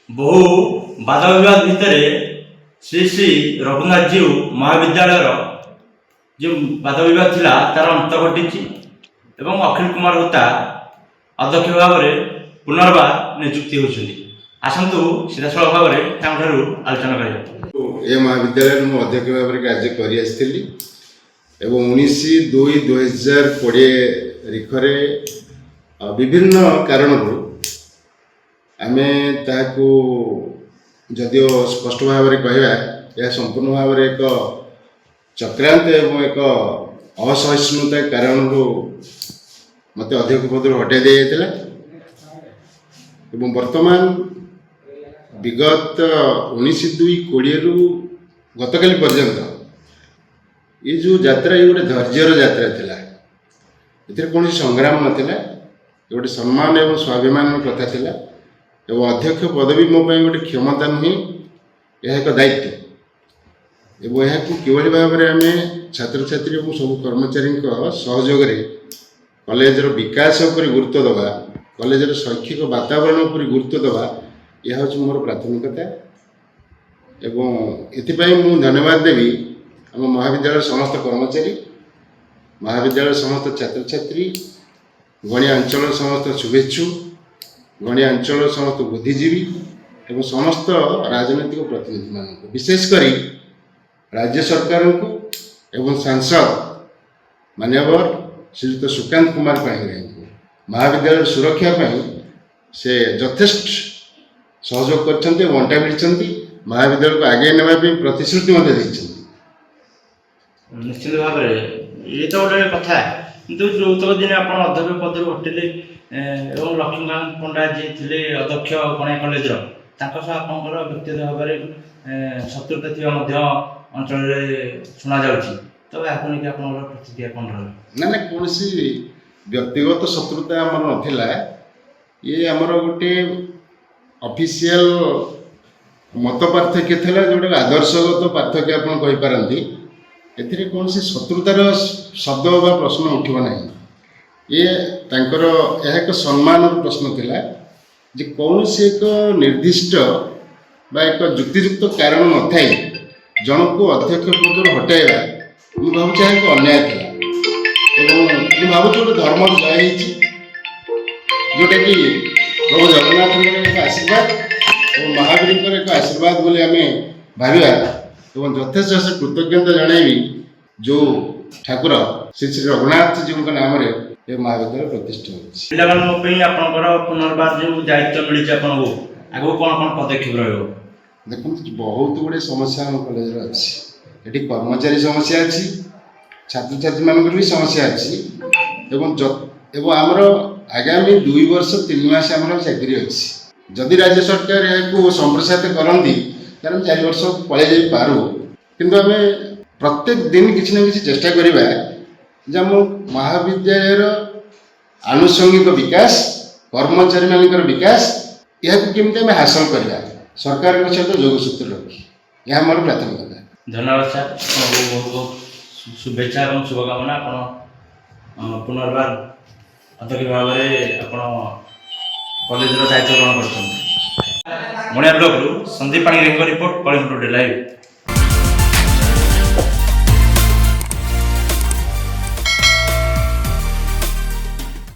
बहु बाद विवाद भितर श्री श्री रघुनाथ जीव महाविद्यालय जो बाद विवाद थिला तार अंत घटी एवं अखिल कुमार होता अध्यक्ष भाव में पुनर्बार नियुक्ति होती। आसतु सीधासल भाव में आलोचना कर महाविद्यालय मु अध्यक्ष भाव में कार्य कर 19/2/2020 रिखरे विभिन्न कारण आम ताकू जदिओ स्पष्ट भाव में कहवा यह संपूर्ण भाव में एक चक्रांत एवं एक असहिष्णुता कारण मत अध्यक्ष पद हटाई दी जाता एवं वर्तमान विगत 19/2/20 गतकाली पर्यंत ये जो यात्रा ये गोटे धैर्यर यात्रा थिला एथिरे कौन संग्राम नाला गोटे सम्मान एवं स्वाभिमान कथा थिला एवं अध्यक्ष पदवी मो गोटे क्षमता नुहे यह एक दायित्व एवं यहाँ किभली भाव में आम छात्र छात्री और सब कर्मचारी सहयोग कॉलेजर विकास उपर गुरुत्व दबा कॉलेजर शैक्षिक वातावरण उपर गुरुत्व दबा यह हूँ मोर प्राथमिकता एवं एथिपाई मु धन्यवाद देवी आम महाविद्यालय समस्त कर्मचारी महाविद्यालय समस्त छात्र छात्री गणिया अंचल समस्त शुभेच्छु गणिया अंचल समस्त बुद्धिजीवी एवं समस्त राजनैतिक प्रतिनिधि मान विशेषकर राज्य सरकार को एवं सांसद मान्यवर श्रीयुक्त सुकांत कुमार पाणिग्राही को महाविद्यालय सुरक्षा से यथेष्ट सहयोग करछन्ते अंटा भिड़छन्ते महाविद्यालय को आगे नेबा प्रतिश्रुति निश्चित भाव में ये तो गोटे कथा किंतु जो दिन आप अध्यक्ष पद हटिले एवं लक्ष्मीकांत पंडा जी थे अध्यक्ष गणिया कॉलेज आपंकर व्यक्तिगत भाव में शत्रुता थी अंचल शुणा जाऊँगी तो आपको नहीं आप प्रतिक्रिया कौन रहा ना कौन व्यक्तिगत शत्रुता आमर नाला ये आमर गोटे ऑफिशियल मत पार्थक्य था जोटा आदर्शगत पार्थक्य आपरती एथिरे कौन शत्रुतार शब्द बा प्रश्न उठिब ना ये तांकर यह एक सम्मान प्रश्न थिला जे कौन एक निर्दिष्ट बा एक युक्तियुक्त कारण न थाई जन को अध्यक्ष पद हटाइबा मुझे भावुँ एक अन्याय था मुझे भावुँ गोटे धर्म जय जोटा कि प्रभु जगन्नाथ एक आशीर्वाद और महावीर एक आशीर्वाद बोली आम भाविया एवं यथेष्ट से कृतज्ञता जनइबी जो ठाकुर श्री श्री रघुनाथ जी नाम ये महाविद्यालय प्रतिष्ठा हो पुनर्बार जो दायित्व मिली आगे कौन कौन पदक्षेप देखो बहुत गुड़े समस्या आम कॉलेज अच्छी ये कर्मचारी समस्या अच्छी छात्र छात्री मान भी समस्या अच्छी एवं आमर आगामी 2 वर्ष 3 मास आम चाकरी अच्छी जदि राज्य सरकार यहाँ संप्रसारित करती तेरे 4 वर्ष पलि जा पारू किंतु आम प्रत्येक दिन किसी न किसी चेष्टा करवा आम महाविद्यालय आनुषंगिक विकास कर्मचारी मान विकास यह केमी आम हासिल करवा सरकार सहित जोगसूत्र रखी यह मोर प्राथमिकता। धन्यवाद सर बहुत बहुत शुभेच्छा और शुभकामना आप पुनर्बार अध्यक्ष भाव में आप कॉलेज दायित्व ग्रहण कर मणिया block Sandeep Panigrahi report Kalinga today live.